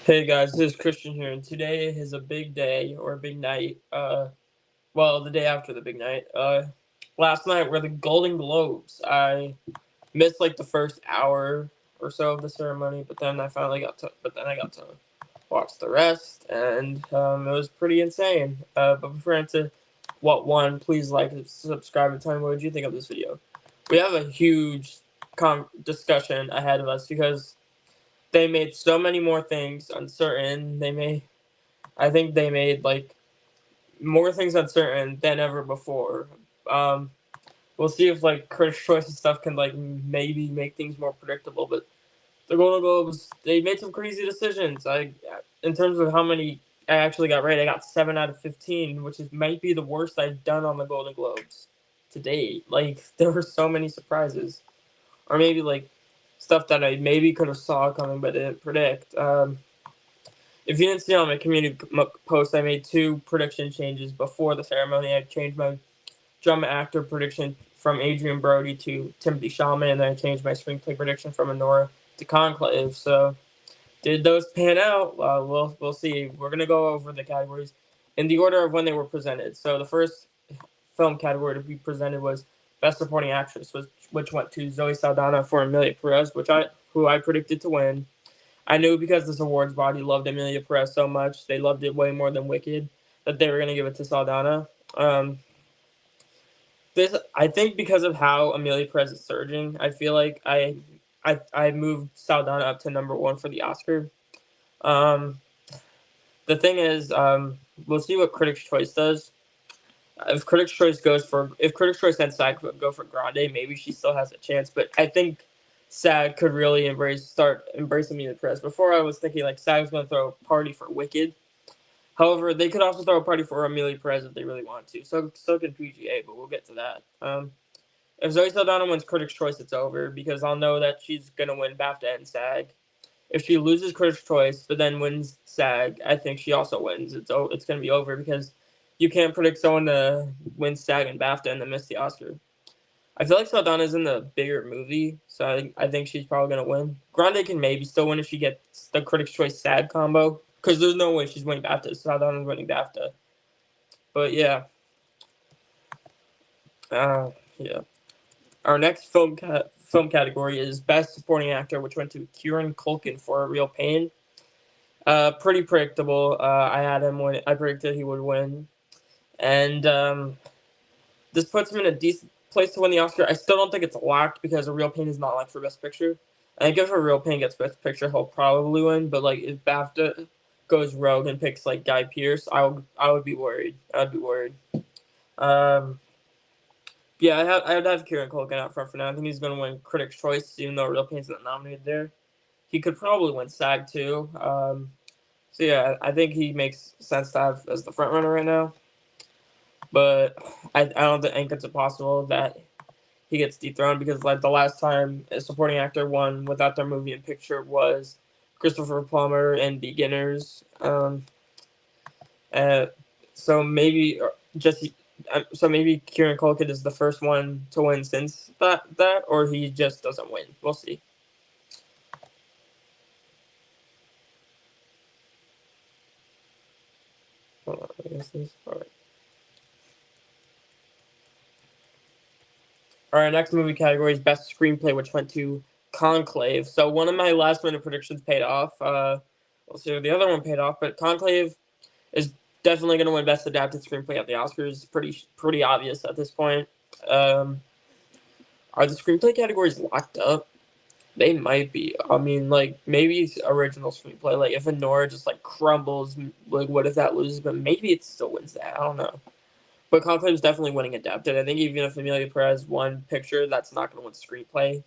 Hey guys, this is Christian here, and today is a big day or a big night. Well, the day after the big night. Last night were the Golden Globes. I missed like the first hour or so of the ceremony, but then I got to watch the rest, and it was pretty insane. But before I get to what won, please like and subscribe and tell me what did you think of this video. We have a huge discussion ahead of us because they made so many more things uncertain. I think they made like more things uncertain than ever before. Um, we'll see if like Critics' Choice and stuff can like maybe make things more predictable. But the Golden Globes, they made some crazy decisions. In terms of how many I actually got right, I got 7 out of 15, which might be the worst I've done on the Golden Globes to date. Like there were so many surprises, or maybe like stuff that I maybe could have saw coming but didn't predict. If you didn't see on my community post, I made two prediction changes before the ceremony. I changed my drama actor prediction from Adrian Brody to Timothy Chalamet, and then I changed my screenplay prediction from Anora to Conclave. So, did those pan out? We'll see. We're gonna go over the categories in the order of when they were presented. So, the first film category to be presented was Best Supporting Actress, which went to Zoe Saldana for Emilia Perez, who I predicted to win. I knew because this awards body loved Emilia Perez so much, they loved it way more than Wicked, that they were going to give it to Saldana. I think because of how Emilia Perez is surging, I feel like I moved Saldana up to number one for the Oscar. Um, the thing is, we'll see what Critics' Choice does. If Critics' Choice and SAG go for Grande, maybe she still has a chance. But I think SAG could really start embracing Emilia Perez. Before I was thinking like SAG's going to throw a party for Wicked. However, they could also throw a party for Emilia Perez if they really want to. So can PGA, but we'll get to that. If Zoe Saldana wins Critics' Choice, it's over because I'll know that she's going to win BAFTA and SAG. If she loses Critics' Choice but then wins SAG, I think she also wins. It's going to be over because you can't predict someone to win SAG and BAFTA and then miss the Oscar. I feel like Saldana's in the bigger movie, so I think she's probably going to win. Grande can maybe still win if she gets the Critics' Choice SAG combo, because there's no way she's winning BAFTA. Saldana's winning BAFTA. But yeah. Yeah. Our next film category is Best Supporting Actor, which went to Kieran Culkin for A Real Pain. Pretty predictable. I had him win. I predicted he would win, and this puts him in a decent place to win the Oscar. I still don't think it's locked because A Real Pain is not locked for Best Picture. I think if A Real Pain gets Best Picture, he'll probably win. But like if BAFTA goes rogue and picks like Guy Pearce, I would be worried. I'd be worried. Um, yeah, I would have Kieran Culkin out front for now. I think he's going to win Critics' Choice, even though Real Pain's not nominated there. He could probably win SAG too. So yeah, I think he makes sense to have as the front runner right now. But I don't think it's impossible that he gets dethroned because like the last time a supporting actor won without their movie and picture was Christopher Plummer in Beginners. Uh, so maybe just so maybe Kieran Culkin is the first one to win since that, or he just doesn't win. We'll see. Hold on, I guess this. All right. All right, next movie category is Best Screenplay, which went to Conclave. So one of my last minute predictions paid off. We'll see if the other one paid off, but Conclave is definitely going to win Best Adapted Screenplay at the Oscars. Pretty obvious at this point. Are the screenplay categories locked up? They might be. I mean, like maybe it's original screenplay. Like if Anora just like crumbles, like what if that loses? But maybe it still wins that. I don't know. But Conclave's definitely winning adapted. I think even if Emilia Perez won picture, that's not going to win screenplay.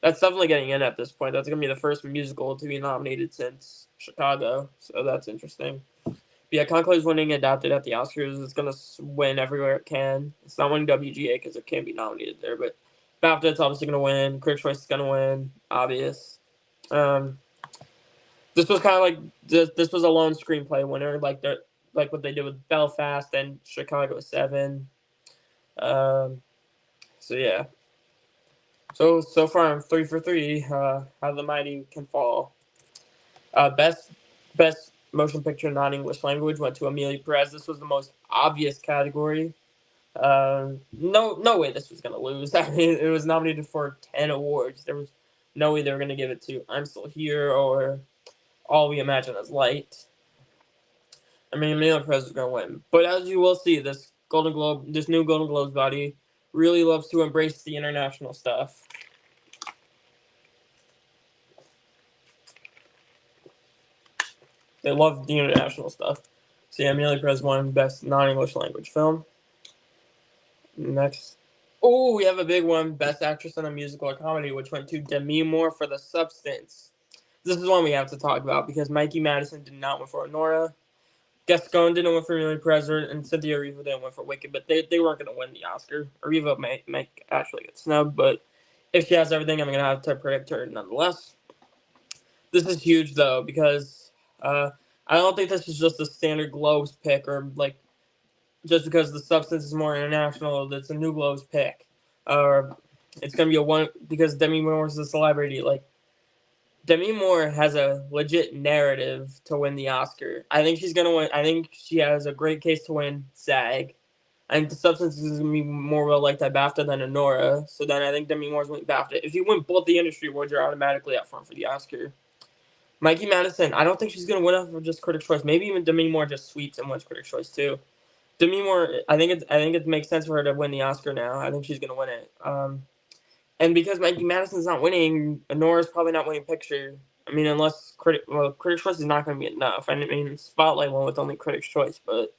That's definitely getting in at this point. That's going to be the first musical to be nominated since Chicago, so that's interesting. But yeah, Conclave's winning adapted at the Oscars. It's going to win everywhere it can. It's not winning WGA because it can't be nominated there, but BAFTA it's obviously going to win. Critics' Choice is going to win. Obvious. Um, this was kind of like this was a lone screenplay winner, like what they did with Belfast and Chicago 7. So yeah. So far I'm 3 for 3. How the mighty can fall. Best motion picture non-English language went to Amelia Perez. This was the most obvious category. No way this was gonna lose. I mean, it was nominated for 10 awards. There was no way they were gonna give it to I'm Still Here or All We Imagine Is Light. I mean, Amelia Perez is gonna win. But as you will see, this new Golden Globes body really loves to embrace the international stuff. They love the international stuff. So yeah, Amelia Perez won Best Non-English Language Film. Next. Oh, we have a big one. Best Actress in a Musical or Comedy, which went to Demi Moore for The Substance. This is one we have to talk about because Mikey Madison did not win for Honora. Gascon didn't win for Amelia Perez, and Cynthia Erivo didn't win for Wicked, but they weren't going to win the Oscar. Erivo may actually get snubbed, but if she has everything, I'm going to have to predict her nonetheless. This is huge, though, because I don't think this is just a standard Globes pick or, like, just because The Substance is more international, that's a new Globes pick. Or it's going to be a one, because Demi Moore is a celebrity. Like, Demi Moore has a legit narrative to win the Oscar. I think she's going to win. I think she has a great case to win SAG. I think The Substance is going to be more well liked at BAFTA than Honora. So then I think Demi Moore's winning BAFTA. If you win both the industry awards, you're automatically up front for the Oscar. Mikey Madison, I don't think she's going to win it for just Critics' Choice. Maybe even Demi Moore just sweeps and wins Critics' Choice too. Demi Moore, I think it makes sense for her to win the Oscar now. I think she's going to win it. And because Mikey Madison's not winning, Honora's probably not winning Picture. I mean, unless Critics' Choice is not going to be enough. I mean, Spotlight won with only Critics' Choice, but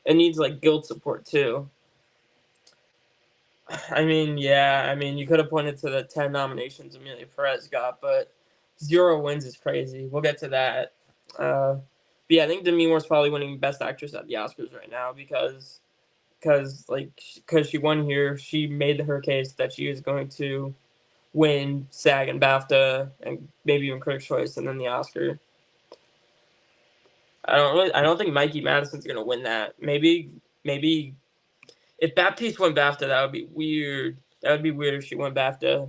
it needs, like, guild support too. I mean, yeah. I mean, you could have pointed to the 10 nominations Amelia Perez got, but 0 wins is crazy. We'll get to that. But yeah, I think Demi Moore's probably winning Best Actress at the Oscars right now because she won here. She made her case that she is going to win SAG and BAFTA and maybe even Critics' Choice and then the Oscar. I don't think Mikey Madison's gonna win that. Maybe if Baptiste won BAFTA, that would be weird. That would be weird if she won BAFTA.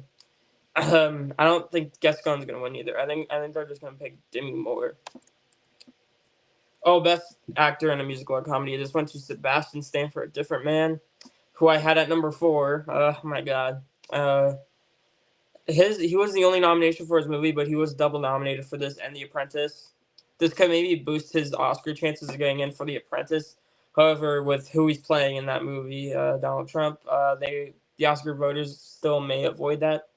I don't think Gascon's gonna win either. I think they're just gonna pick Demi Moore. Oh, Best Actor in a Musical or Comedy. This went to Sebastian Stan for A Different Man, who I had at number 4. Oh my god. He was the only nomination for his movie, but he was double nominated for this and The Apprentice. This could maybe boost his Oscar chances of getting in for The Apprentice. However, with who he's playing in that movie, Donald Trump, the Oscar voters still may avoid that.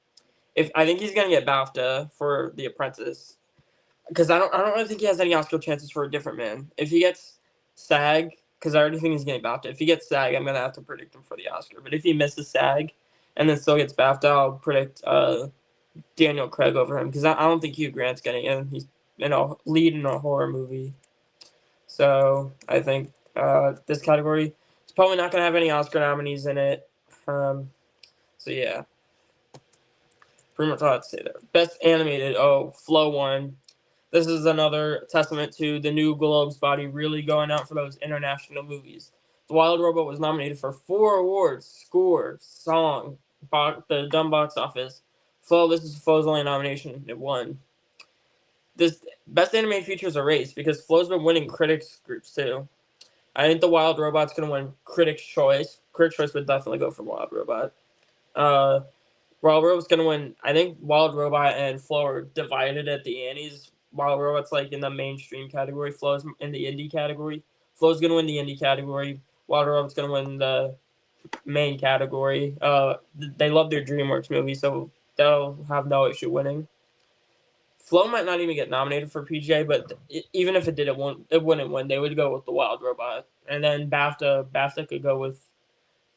I think he's gonna get BAFTA for The Apprentice, because I don't really think he has any Oscar chances for A Different Man. If he gets SAG, because I already think he's getting BAFTA. If he gets SAG, I'm gonna have to predict him for the Oscar. But if he misses SAG and then still gets BAFTA, I'll predict Daniel Craig over him, because I don't think Hugh Grant's getting in. He's lead in a horror movie. So I think this category is probably not gonna have any Oscar nominees in it. So yeah, pretty much all I have to say there. Best Animated. Flow won. This is another testament to the new Globes body really going out for those international movies. The Wild Robot was nominated for 4 awards: score, song, the dumb box office. Flow, this is Flow's only nomination. It won. This Best Animated Feature is a race because Flow's been winning critics groups too. I think The Wild Robot's going to win Critics' Choice. Critics' Choice would definitely go for Wild Robot. Wild Robot's going to win. I think Wild Robot and Flow are divided at the Annies. Wild Robot's like in the mainstream category. Flow's in the indie category. Flow's going to win the indie category. Wild Robot's going to win the main category. They love their DreamWorks movie, so they'll have no issue winning. Flow might not even get nominated for PGA, but even if it did, it wouldn't win. They would go with The Wild Robot, and then BAFTA could go with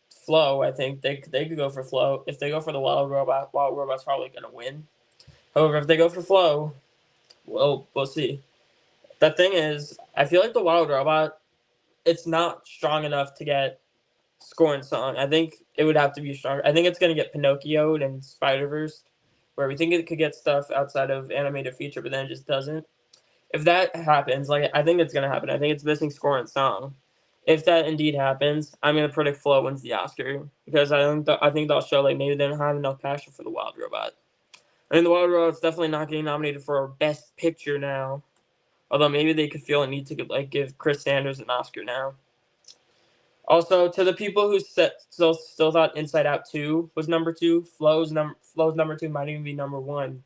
Flow. I think they could go for Flow. If they go for the Wild Robot's probably gonna win. However, if they go for Flow, well, we'll see. The thing is, I feel like the Wild Robot, it's not strong enough to get score and song. I think it would have to be stronger. I think it's gonna get Pinocchio'd and Spider-Verse, where we think it could get stuff outside of animated feature, but then it just doesn't. If that happens, like I think it's gonna happen. I think it's missing score and song. If that indeed happens, I'm gonna predict Flow wins the Oscar because I think they'll show like maybe they don't have enough passion for the Wild Robot. I mean, The Wild Robots definitely not getting nominated for Best Picture now. Although maybe they could feel a need to like give Chris Sanders an Oscar now. Also, to the people who still thought Inside Out 2 was number 2, Flow's number 2 might even be number 1.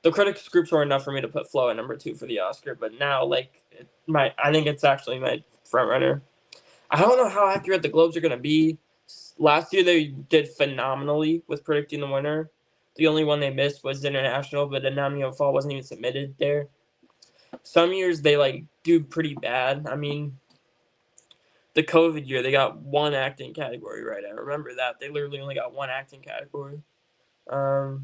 The critics groups were enough for me to put Flow at number 2 for the Oscar, but now like I think it's actually my front runner. I don't know how accurate the Globes are gonna be. Last year they did phenomenally with predicting the winner. The only one they missed was International, but Anatomy of a Fall wasn't even submitted there. Some years they like do pretty bad. I mean, the COVID year they got one acting category right. I remember that. They literally only got one acting category. So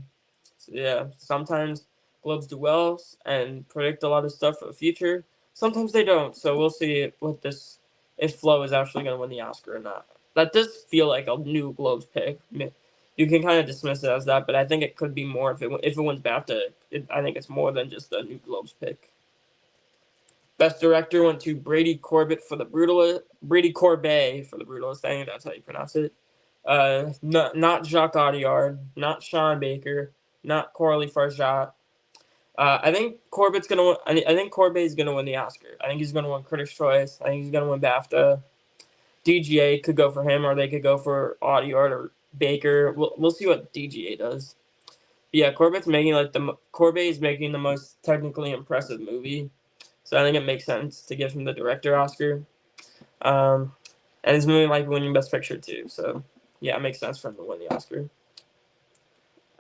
yeah, sometimes Globes do well and predict a lot of stuff for the future. Sometimes they don't. So we'll see what this if Flo is actually going to win the Oscar or not. That does feel like a new Globes pick. You can kind of dismiss it as that, but I think it could be more if it wins BAFTA. I think it's more than just a new Globes pick. Best Director went to Brady Corbet for The Brutalist. Brady Corbet for The Brutalist. I think that's how you pronounce it. Not Jacques Audiard, not Sean Baker, not Coralie Farjat. I think Corbet's gonna win. I think Corbet's gonna win the Oscar. I think he's gonna win Critics' Choice. I think he's gonna win BAFTA. DGA could go for him, or they could go for Audiard or Baker. We'll see what DGA does. But yeah, Corbet's making Corbet is making the most technically impressive movie, so I think it makes sense to give him the director Oscar. And his movie might be winning Best Picture too, so yeah, it makes sense for him to win the Oscar.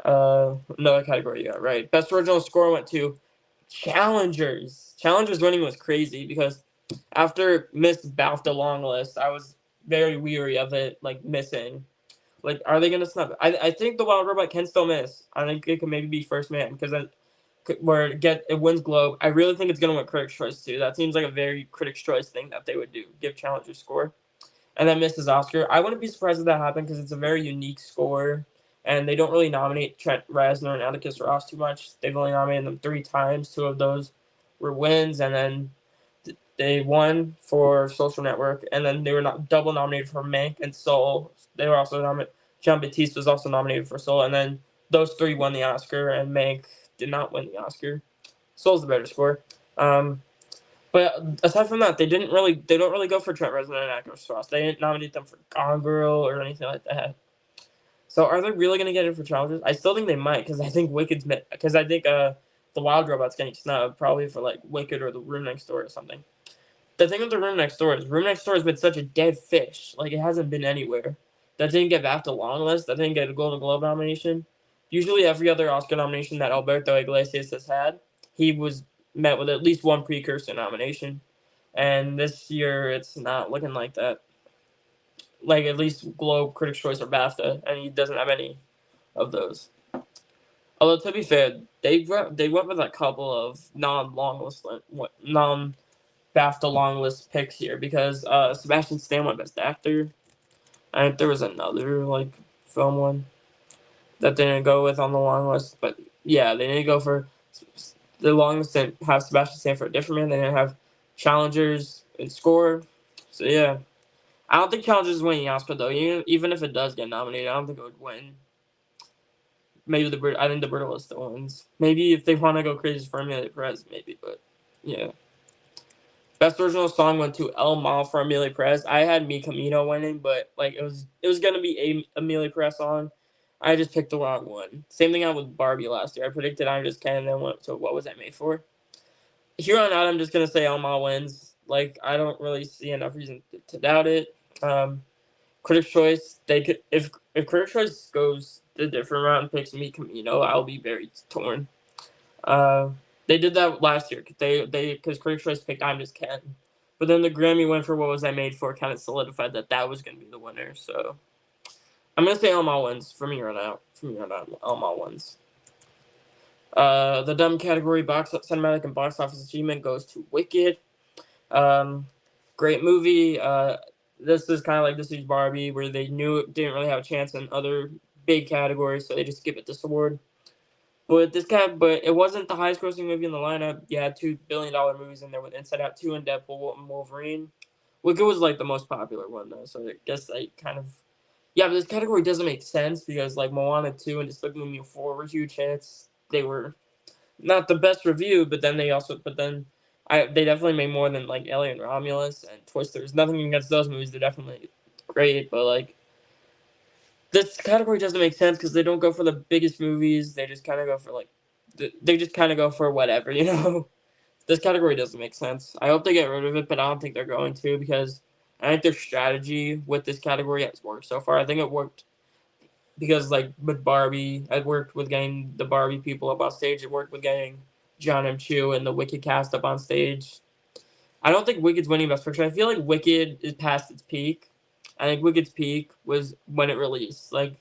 Another category you got right. Best Original Score went to Challengers. Challengers winning was crazy because after missed BAFTA long list, I was very weary of it like missing. Like, are they gonna snub? I think The Wild Robot can still miss. I think it could maybe be First Man because it wins Globe. I really think it's gonna win Critics' Choice too. That seems like a very Critics' Choice thing that they would do. Give Challengers score, and then misses Oscar. I wouldn't be surprised if that happened because it's a very unique score. And they don't really nominate Trent Reznor and Atticus Ross too much. They've only nominated them 3 times. 2 of those were wins, and then they won for Social Network, and then they were not double nominated for Mank and Soul. They were also nominated. Jean-Baptiste was also nominated for Soul, and then those 3 won the Oscar, and Mank did not win the Oscar. Soul's the better score. But aside from that, they don't really go for Trent Reznor and Atticus Ross. They didn't nominate them for Gone Girl or anything like that. So are they really going to get it for Challengers? I still think they might because I think The Wild Robot's getting snubbed probably for like Wicked or The Room Next Door or something. The thing with The Room Next Door has been such a dead fish. Like, it hasn't been anywhere. That didn't get BAFTA long list. That didn't get a Golden Globe nomination. Usually every other Oscar nomination that Alberto Iglesias has had, he was met with at least one precursor nomination. And this year it's not looking like that. Like, at least Globe, Critics' Choice, or BAFTA, and he doesn't have any of those. Although, to be fair, they went with a couple of non-BAFTA long list picks here because Sebastian Stan won Best Actor. I think there was another like film one that they didn't go with on the long list, but yeah, they didn't go for the long list and have Sebastian Stan for A Different Man. They didn't have Challengers and Score, so yeah. I don't think Challengers is winning the Oscar though. Even if it does get nominated, I don't think it would win. Maybe I think The Brutalist still wins. Maybe if they want to go crazy for Amelia Perez, maybe, but yeah. Best Original Song went to El Mal for Amelia Perez. I had Mi Camino winning, but like it was gonna be a Amelia Perez song. I just picked the wrong one. Same thing happened with Barbie last year. I predicted I'm Just Ken and then went to What Was I Made For? Here on out, I'm just gonna say El Mal wins. Like, I don't really see enough reason to doubt it. Critics' Choice, they could if Critics' Choice goes the different route and picks Mi Camino, I'll be very torn. They did that last year because Critics' Choice picked I'm Just Ken, but then the Grammy win for What Was I Made For kind of solidified that was going to be the winner. So I'm gonna say El Mal wins from here on out. El Mal wins. The dumb category cinematic and box office achievement goes to Wicked. Great movie. This is kind of like This Is Barbie, where they knew it didn't really have a chance in other big categories, so they just give it this award. But it wasn't the highest grossing movie in the lineup. You had $2 billion movies in there with Inside Out 2 and Deadpool and Wolverine. Wicked was like the most popular one though, so I guess but this category doesn't make sense because like Moana 2 and Despicable Me 4 were huge hits. they were not the best review, but then they definitely made more than like Alien Romulus and Twisters. Nothing against those movies; they're definitely great, but like this category doesn't make sense because they don't go for the biggest movies. They just kind of go for like they just kind of go for whatever, you know. This category doesn't make sense. I hope they get rid of it, but I don't think they're going to because I think their strategy with this category has worked so far. I think it worked because like with Barbie, it worked with getting the Barbie people up on stage. It worked with getting John M. Chu and the Wicked cast up on stage. I don't think Wicked's winning Best Picture. I feel like Wicked is past its peak. I think Wicked's peak was when it released, like,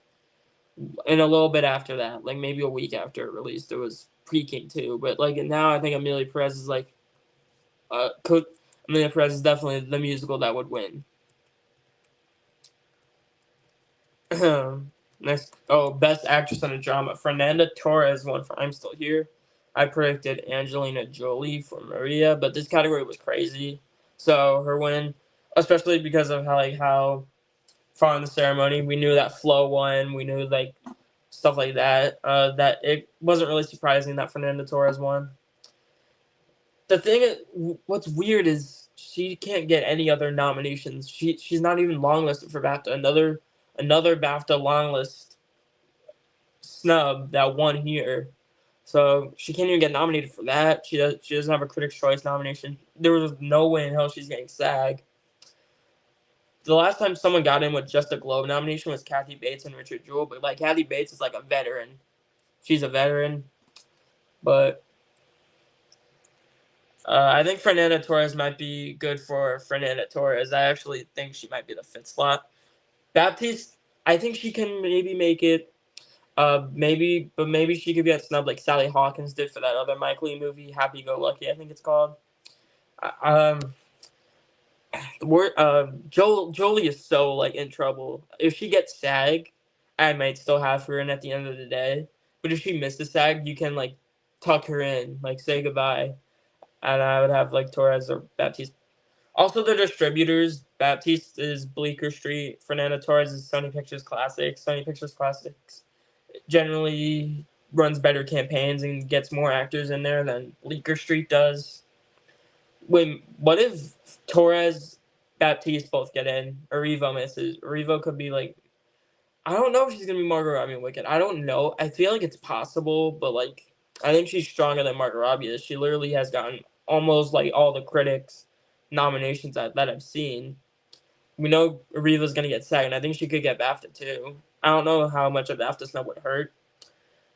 and a little bit after that, like maybe a week after it released, it was peaking too. But like now, I think Amelia Perez is like, Amelia Perez is definitely the musical that would win. Next, Best Actress in a Drama. Fernanda Torres won for I'm Still Here. I predicted Angelina Jolie for Maria, but this category was crazy. So her win, especially because of how far in the ceremony, we knew that Flo won. We knew like stuff like that. That it wasn't really surprising that Fernanda Torres won. The thing is, what's weird is she can't get any other nominations. She's not even longlisted for BAFTA. Another BAFTA long list snub that won here. So she can't even get nominated for that. She doesn't have a Critics' Choice nomination. There was no way in hell she's getting SAG. The last time someone got in with just a Globe nomination was Kathy Bates and Richard Jewell, but like Kathy Bates is like a veteran. She's a veteran, but I think Fernanda Torres might be good for Fernanda Torres. I actually think she might be the fifth slot. Baptiste, I think she can maybe make it. Maybe she could get snubbed like Sally Hawkins did for that other Mike Leigh movie, Happy Go Lucky, I think it's called. Jolie is so like in trouble. If she gets SAG, I might still have her in at the end of the day. But if she misses SAG, you can like tuck her in, like say goodbye, and I would have like Torres or Baptiste. Also, the distributors, Baptiste is Bleecker Street, Fernanda Torres is Sony Pictures Classics. Sony Pictures Classics generally runs better campaigns and gets more actors in there than Bleecker Street does. Wait, what if Torres, Baptiste both get in? Erivo misses. Erivo could be like, I don't know if she's gonna be Margot Robbie in Wicked. I don't know. I feel like it's possible, but like, I think she's stronger than Margot Robbie is. She literally has gotten almost like all the critics nominations that I've seen. We know Erivo's gonna get SAG, and I think she could get BAFTA too. I don't know how much a BAFTA snub would hurt.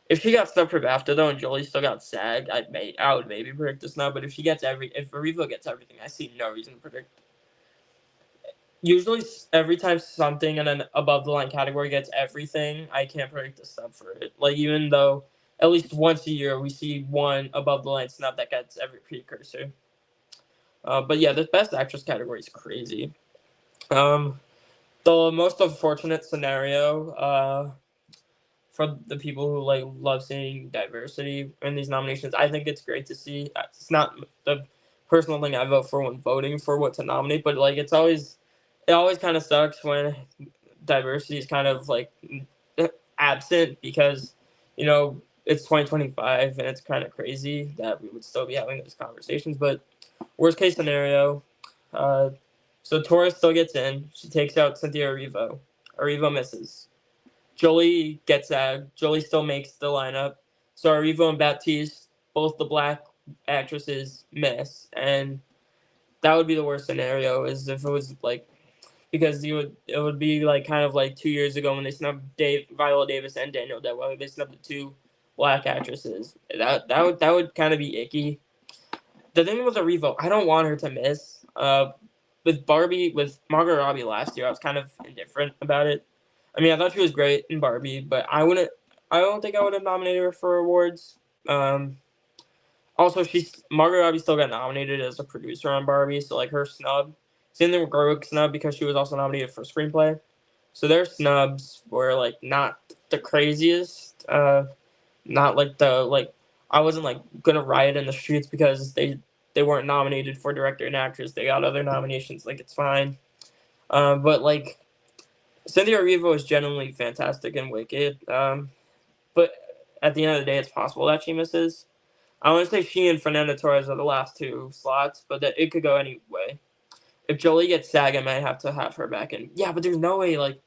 If she got snubbed for BAFTA though, and Jolie still got SAG, I would maybe predict a snub. But if Erivo gets everything, I see no reason to predict. Usually, every time something in an above the line category gets everything, I can't predict a snub for it. Like even though at least once a year we see one above the line snub that gets every precursor. But yeah, the Best Actress category is crazy. The most unfortunate scenario for the people who like love seeing diversity in these nominations, I think it's great to see. It's not the personal thing I vote for when voting for what to nominate, but like it always kind of sucks when diversity is kind of like absent because you know it's 2025 and it's kind of crazy that we would still be having those conversations. But worst case scenario, so Torres still gets in. She takes out Cynthia Erivo. Erivo misses. Jolie gets SAG. Jolie still makes the lineup. So Erivo and Baptiste, both the black actresses, miss. And that would be the worst scenario is if it was like because it would be like kind of like 2 years ago when they snubbed Viola Davis and Daniel Day-Lewis. They snubbed the two black actresses. That would kind of be icky. The thing with Erivo, I don't want her to miss. With Margot Robbie last year, I was kind of indifferent about it. I mean, I thought she was great in Barbie, but I don't think I would have nominated her for awards. Also, Margot Robbie still got nominated as a producer on Barbie, so like her snub. Same thing with Gerwig snub because she was also nominated for screenplay. So their snubs were like not the craziest. Not like I wasn't like gonna riot in the streets because they weren't nominated for director and actress. They got other nominations. Like it's fine. But like Cynthia Erivo is genuinely fantastic in Wicked. But at the end of the day, it's possible that she misses. I want to say she and Fernanda Torres are the last two slots, but that it could go any way. If Jolie gets SAG, I might have to have her back in. Yeah, but there's no way, like,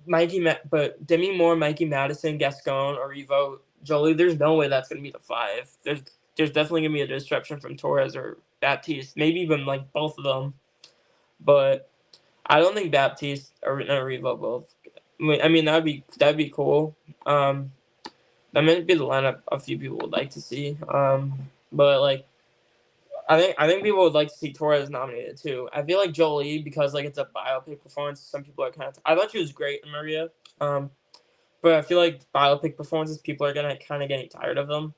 but Demi Moore, Mikey Madison, Gascon, or Evo, Jolie, there's no way that's going to be the 5. There's definitely going to be a disruption from Torres or Baptiste, maybe even, like, both of them. But I don't think Baptiste or Revo both. I mean, that'd be cool. That might be the lineup a few people would like to see. But like, I think people would like to see Torres nominated too. I feel like Jolie, because like it's a biopic performance. Some people are kind of. I thought she was great in Maria. But I feel like biopic performances, people are gonna kind of getting tired of them.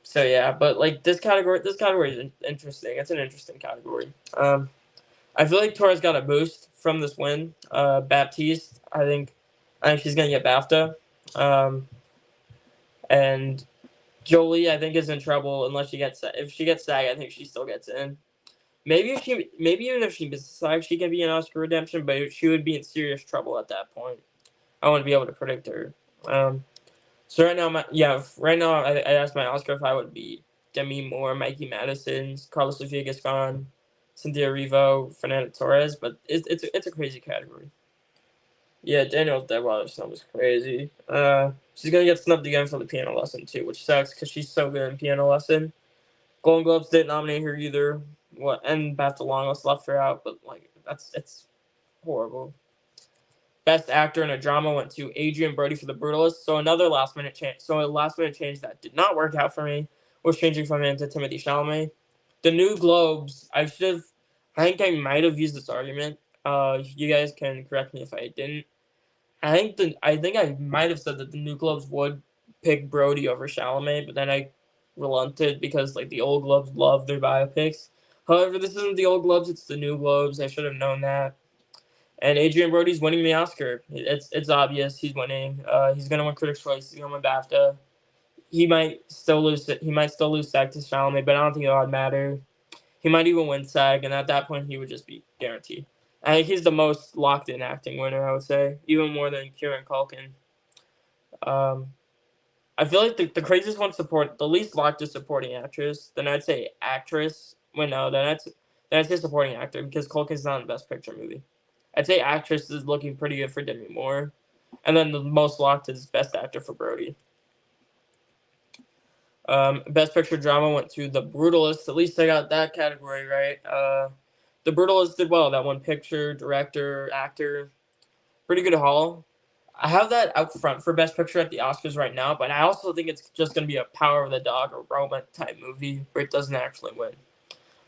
So yeah, but like this category is interesting. It's an interesting category. I feel like Torres got a boost from this win. Baptiste, I think she's gonna get BAFTA. And Jolie, I think, is in trouble unless she gets if she gets SAG. I think she still gets in. Maybe even if she misses SAG, she can be an Oscar redemption, but she would be in serious trouble at that point. I want to be able to predict her. So right now, I asked my Oscar if I would be Demi Moore, Mikey Madison, Carlos Sofia Gascon, Cynthia Erivo, Fernanda Torres, but it's a crazy category. Yeah, Danielle Deadwater snub was crazy. She's gonna get snubbed again for the piano lesson too, which sucks because she's so good in piano lesson. Golden Globes didn't nominate her either. And BAFTA Longlist left her out, but like it's horrible. Best Actor in a Drama went to Adrien Brody for The Brutalist. So another last minute change. So a last minute change that did not work out for me was changing from him to Timothée Chalamet. The new Globes, I think I might have used this argument. You guys can correct me if I didn't. I think I might have said that the new Globes would pick Brody over Chalamet, but then I relented because like the old Globes love their biopics. However, this isn't the old Globes; it's the new Globes. I should have known that. And Adrien Brody's winning the Oscar. It's obvious he's winning. He's gonna win Critics' Choice. He's gonna win BAFTA. He might still lose SAG to Chalamet, but I don't think it would matter. He might even win SAG, and at that point, he would just be guaranteed. I think he's the most locked-in acting winner, I would say, even more than Kieran Culkin. I feel like the craziest one the least locked is supporting actress. Then I'd say actress. Then I'd say supporting actor because Culkin's not in the Best Picture movie. I'd say actress is looking pretty good for Demi Moore, and then the most locked is Best Actor for Brody. Best Picture Drama went to The Brutalist. At least I got that category right. The Brutalist did well. That one picture, director, actor. Pretty good haul. I have that out front for Best Picture at the Oscars right now, but I also think it's just going to be a Power of the Dog or Roma type movie where it doesn't actually win.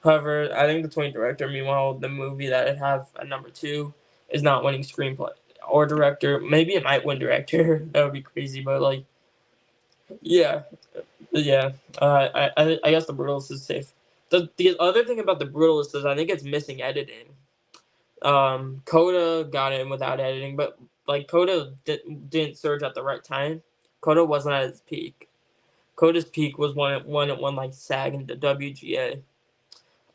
However, I think between director, meanwhile, the movie that I'd have at number 2 is not winning screenplay or director. Maybe it might win director. That would be crazy, but like, yeah. I guess The Brutalist is safe. The other thing about The Brutalist is I think it's missing editing. Coda got in without editing, but like Coda didn't surge at the right time. Coda wasn't at its peak. Coda's peak was when it won like SAG and the WGA.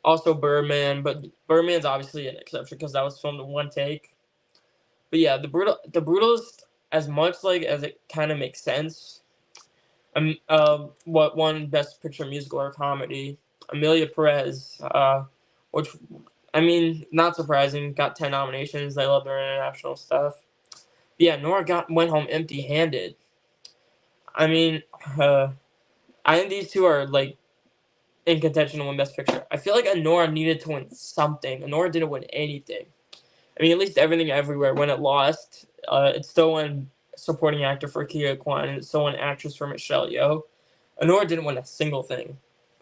Also Birdman, but Birdman's obviously an exception because that was filmed in one take. But yeah, the Brutalist, as much like as it kind of makes sense. What won Best Picture Musical or Comedy? Emilia Perez, which, I mean, not surprising, got 10 nominations. They love their international stuff. But yeah, Nora went home empty-handed. I mean, I think these two are like in contention to win Best Picture. I feel like Anora needed to win something. Anora didn't win anything. I mean, at least Everything Everywhere. When it lost, it still won Supporting Actor for Kia Kwan, and it still won Actress for Michelle Yeoh. Anora didn't win a single thing.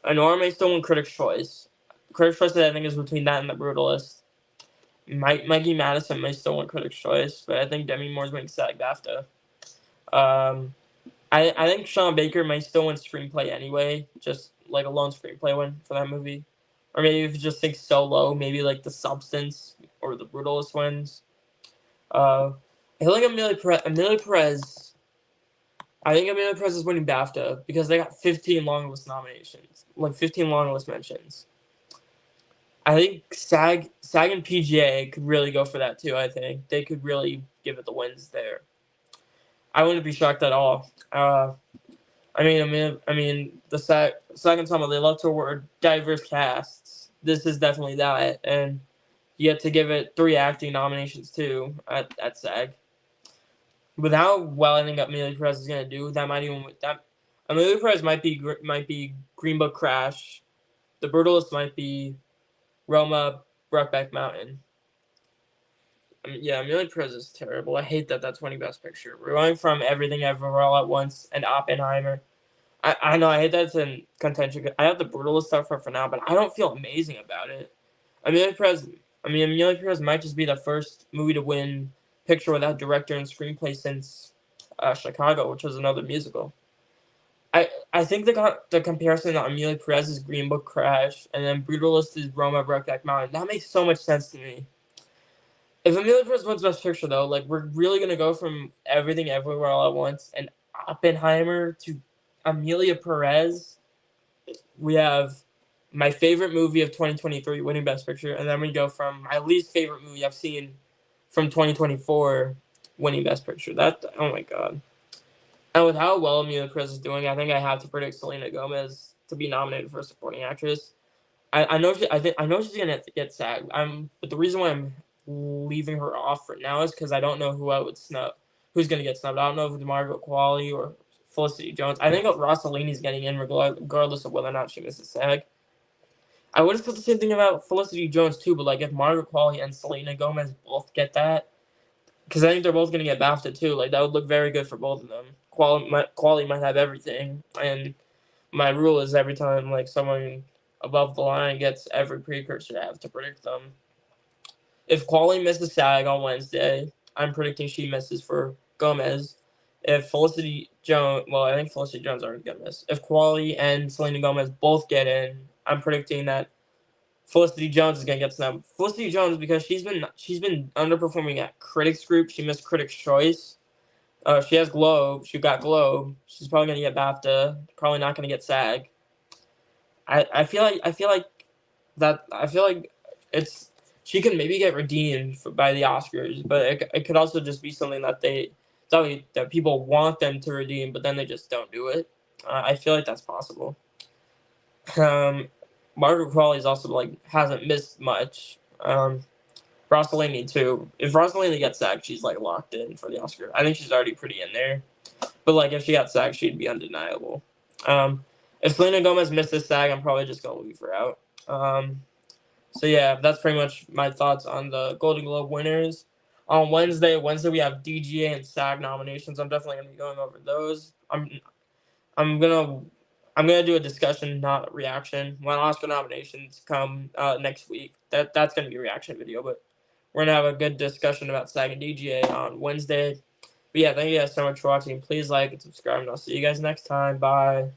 Anora may still win Critics' Choice. Critics' Choice, I think, is between that and The Brutalist. Mikey Madison may still win Critics' Choice, but I think Demi Moore's winning SAG-BAFTA. I think Sean Baker may still win Screenplay anyway, just like a lone screenplay win for that movie. Or maybe if you just think so low, maybe like The Substance or The Brutalist wins. I feel like Emilia Perez. I think Emilia Perez is winning BAFTA because they got 15 long list nominations, like 15 long list mentions. I think SAG and PGA could really go for that too. I think they could really give it the wins there. I wouldn't be shocked at all. The second time they love to award diverse casts. This is definitely that, and you get to give it 3 acting nominations too at SAG. With how well I think Amelia Perez is gonna do, that might even that Amelia Perez might be Green Book Crash. The Brutalist might be Roma Brokeback Mountain. Amelia Perez is terrible. I hate that that's winning Best Picture. We're going from Everything Everywhere All at Once and Oppenheimer. I know, I hate that it's in contention. I have the Brutalist stuff for now, but I don't feel amazing about it. Amelia Perez might just be the first movie to win Picture without director and screenplay since Chicago, which was another musical. I think the comparison to Amelia Perez is Green Book Crash, and then Brutalist is Roma Brokeback Mountain. That makes so much sense to me. If Amelia Perez wins Best Picture, though, like, we're really gonna go from Everything Everywhere All at Once and Oppenheimer to Amelia Perez. We have my favorite movie of 2023 winning Best Picture, and then we go from my least favorite movie I've seen from 2024 winning Best Picture. Oh my god. And with how well Amelia Perez is doing, I think I have to predict Selena Gomez to be nominated for supporting actress. I know she's gonna get SAG. But the reason why I'm leaving her off for now is because I don't know who I would snub. Who's gonna get snubbed? I don't know if it's Margaret Qualley or Felicity Jones. I think Rossellini's getting in regardless of whether or not she misses SAG. I would have said the same thing about Felicity Jones too, but like if Margaret Qualley and Selena Gomez both get that, because I think they're both gonna get BAFTA too. Like that would look very good for both of them. Qualley might have everything, and my rule is every time like someone above the line gets every precursor, I have to predict them. If Qualley misses SAG on Wednesday, I'm predicting she misses for Gomez. If Felicity Jones, I think Felicity Jones already gonna miss. If Qualley and Selena Gomez both get in, I'm predicting that Felicity Jones is gonna get snubbed. Felicity Jones, because she's been underperforming at Critics Group. She missed Critics' Choice. She has Globe. She got Globe. She's probably gonna get BAFTA. Probably not gonna get SAG. I feel like it's she can maybe get redeemed by the Oscars, but it could also just be something that people want them to redeem, but then they just don't do it. I feel like that's possible. Margaret Qualley's also hasn't missed much. Rossellini too. If Rossellini gets SAG, she's locked in for the Oscar. I think she's already pretty in there, but if she got SAG, she'd be undeniable. If Selena Gomez misses SAG, I'm probably just gonna leave her out. So yeah, that's pretty much my thoughts on the Golden Globe winners. On Wednesday we have DGA and SAG nominations. I'm definitely gonna be going over those. I'm gonna do a discussion, not a reaction. When Oscar nominations come next week, that's gonna be a reaction video. But we're gonna have a good discussion about SAG and DGA on Wednesday. But yeah, thank you guys so much for watching. Please like and subscribe, and I'll see you guys next time. Bye.